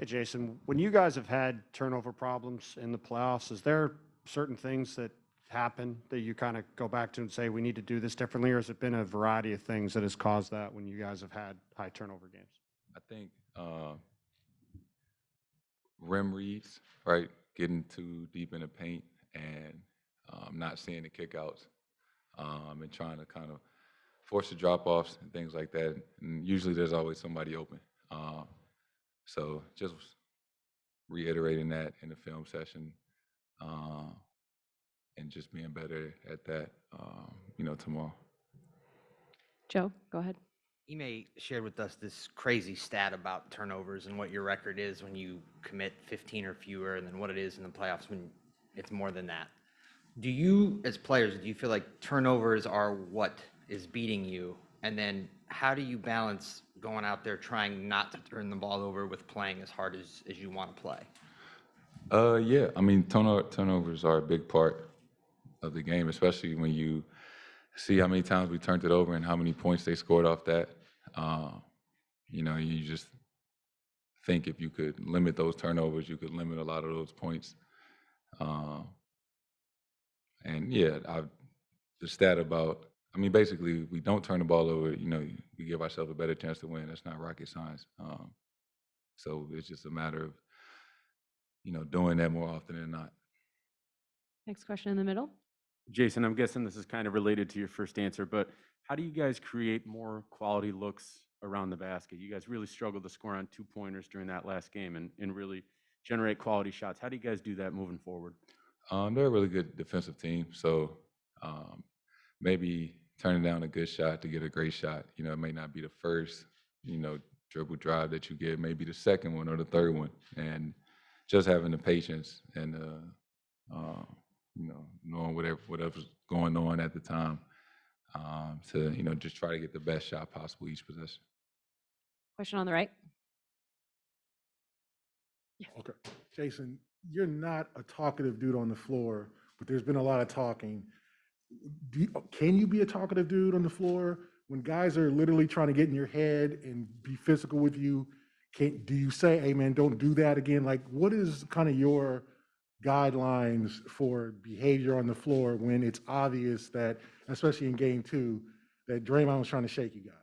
Hey, Jason, when you guys have had turnover problems in the playoffs, is there certain things that happen that you kind of go back to and say, we need to do this differently, or has it been a variety of things that has caused that when you guys have had high turnover games? I think rim reads, right? Getting too deep in the paint and not seeing the kickouts and trying to kind of force the drop offs and things like that. And usually there's always somebody open. So just reiterating that in the film session uh, and just being better at that, tomorrow. Joe, go ahead. Ime shared with us this crazy stat about turnovers and what your record is when you commit 15 or fewer, and then what it is in the playoffs when it's more than that. Do you, as players, do you feel like turnovers are what is beating you? And then how do you balance going out there trying not to turn the ball over with playing as hard as you want to play? Yeah, I mean, turnovers are a big part of the game, especially when you see how many times we turned it over and how many points they scored off that. You just think if you could limit those turnovers, you could limit a lot of those points. Uh, and yeah, the stat about, I mean, basically, we don't turn the ball over. We give ourselves a better chance to win. That's not rocket science. So it's just a matter of doing that more often than not. Next question in the middle. Jason, I'm guessing this is kind of related to your first answer, but how do you guys create more quality looks around the basket? You guys really struggled to score on 2-pointers during that last game and really generate quality shots. How do you guys do that moving forward? They're a really good defensive team, so maybe turning down a good shot to get a great shot. It may not be the first, dribble drive that you get, maybe the second one or the third one, and just having the patience and knowing whatever's going on at the time to just try to get the best shot possible each possession. Question on the right. Okay. Jason, you're not a talkative dude on the floor, but there's been a lot of talking. Can you be a talkative dude on the floor when guys are literally trying to get in your head and be physical with you? Do you say, hey man, don't do that again? Like, what is kind of your guidelines for behavior on the floor when it's obvious that, especially in game 2, that Draymond was trying to shake you guys?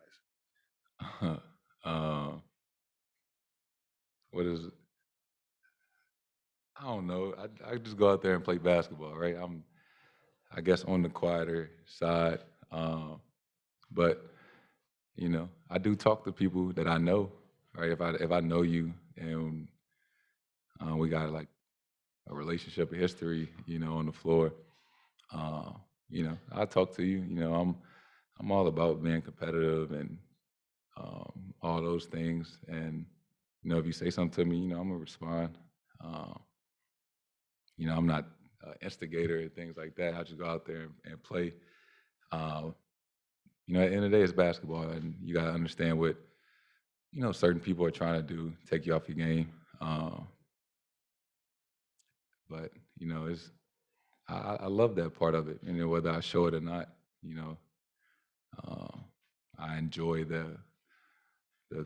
What is it? I don't know. I just go out there and play basketball, right? I guess, on the quieter side, but I do talk to people that I know, right? If I know you and we got like a relationship, a history, on the floor, I talk to you. I'm all about being competitive and all those things. And if you say something to me, I'm gonna respond. I'm not an instigator and things like that. I just go out there and play. At the end of the day, it's basketball, and you gotta understand what certain people are trying to do, take you off your game. But it's I love that part of it, and whether I show it or not, uh, I enjoy the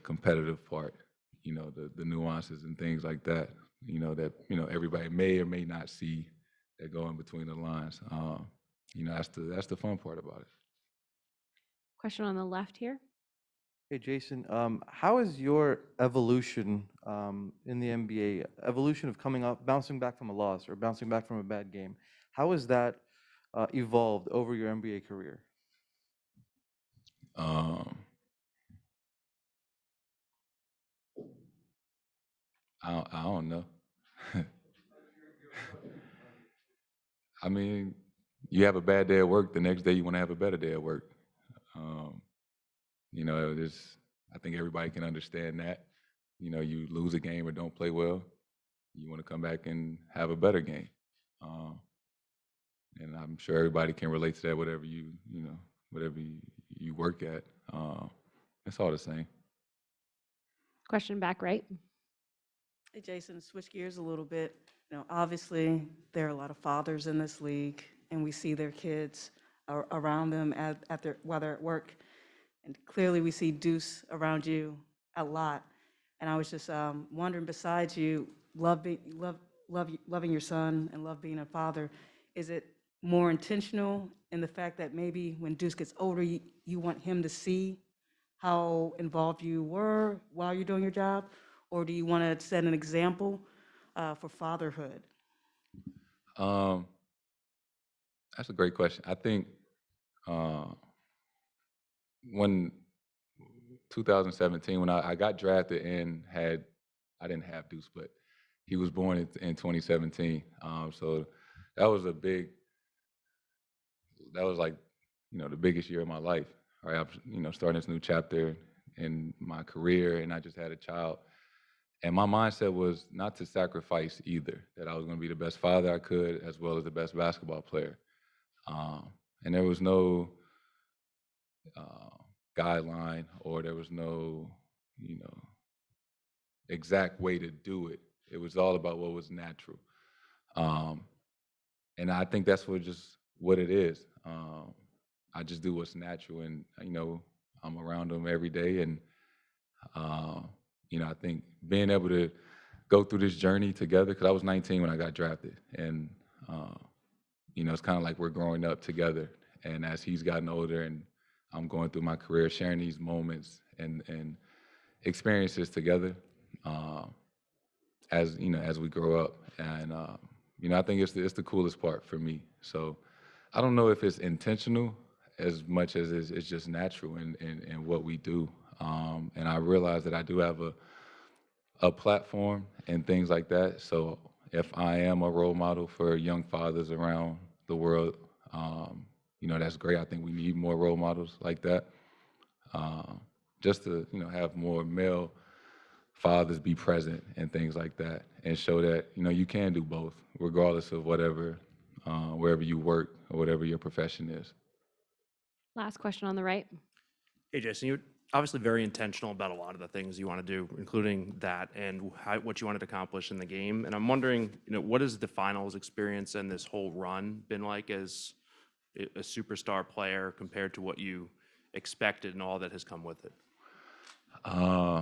competitive part, the nuances and things like that, that everybody may or may not see that go in between the lines. That's the fun part about it. Question on the left here. Hey, Jason, how is your evolution in the NBA, evolution of coming up, bouncing back from a loss or bouncing back from a bad game, how has that evolved over your NBA career? Um, I don't know. I mean, you have a bad day at work, the next day you want to have a better day at work. Um, I think everybody can understand that. You lose a game or don't play well, you want to come back and have a better game. Um, and I'm sure everybody can relate to that, whatever you work at. It's all the same. Question back right. Hey, Jason, switch gears a little bit. Obviously, there are a lot of fathers in this league, and we see their kids around them while they're at work. And clearly, we see Deuce around you a lot. And I was just wondering, besides you loving your son and love being a father, is it more intentional in the fact that maybe when Deuce gets older, you want him to see how involved you were while you're doing your job? Or do you want to set an example for fatherhood? Um, that's a great question. I think uh, when 2017, when I got drafted and I didn't have Deuce, but he was born in 2017. So that was that was like, the biggest year of my life, right? I'm, starting this new chapter in my career, and I just had a child. And my mindset was not to sacrifice either, that I was going to be the best father I could as well as the best basketball player. And there was no uh, guideline, or there was no, you know, exact way to do it. It was all about what was natural. Um, and I think that's what it is. I just do what's natural, and I'm around them every day, and uh, I think being able to go through this journey together, because I was 19 when I got drafted, and uh, it's kind of like we're growing up together. And as he's gotten older, and I'm going through my career, sharing these moments and experiences together, uh, as we grow up, and I think it's the coolest part for me. So I don't know if it's intentional as much as it's just natural in what we do. And I realize that I do have a platform and things like that. So if I am a role model for young fathers around the world, that's great. I think we need more role models like that, just to have more male fathers be present and things like that, and show that you can do both, regardless of wherever you work or whatever your profession is. Last question on the right. Hey, Jason, you're obviously very intentional about a lot of the things you want to do, including that and what you wanted to accomplish in the game. And I'm wondering, what has the finals experience and this whole run been like as a superstar player compared to what you expected and all that has come with it? Uh,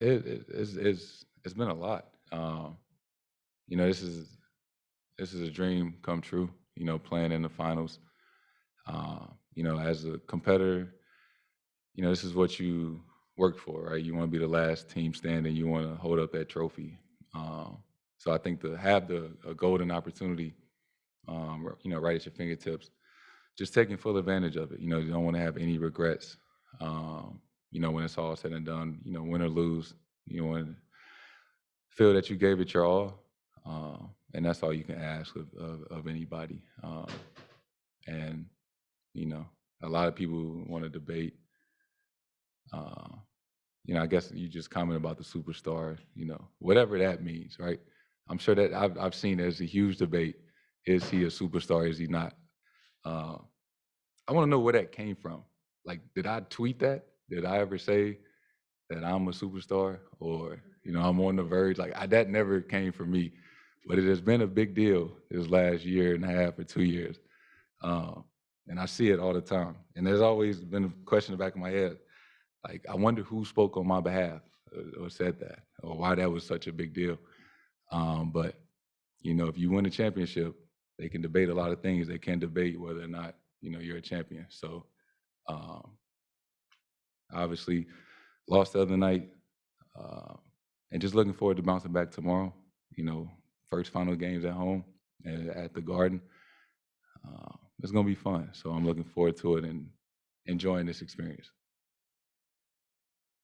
it's been a lot. This is a dream come true. Playing in the finals. As a competitor, this is what you work for, right? You want to be the last team standing. You want to hold up that trophy. So I think to have a golden opportunity, right at your fingertips, just taking full advantage of it. You don't want to have any regrets. When it's all said and done, win or lose, you want to feel that you gave it your all, and that's all you can ask of anybody. And a lot of people want to debate. Uh, I guess you just comment about the superstar. Whatever that means, right? I'm sure that I've seen there's a huge debate. Is he a superstar? Is he not? Uh, I want to know where that came from. Like, did I tweet that? Did I ever say that I'm a superstar, or I'm on the verge? Like, that never came from me, but it has been a big deal this last year and a half or 2 years, and I see it all the time. And there's always been a question in the back of my head, like, I wonder who spoke on my behalf or said that, or why that was such a big deal. But if you win a championship, they can debate a lot of things. They can't debate whether or not you're a champion. So um, obviously lost the other night, and just looking forward to bouncing back tomorrow. First final games at home and at the Garden. It's gonna be fun. So I'm looking forward to it and enjoying this experience.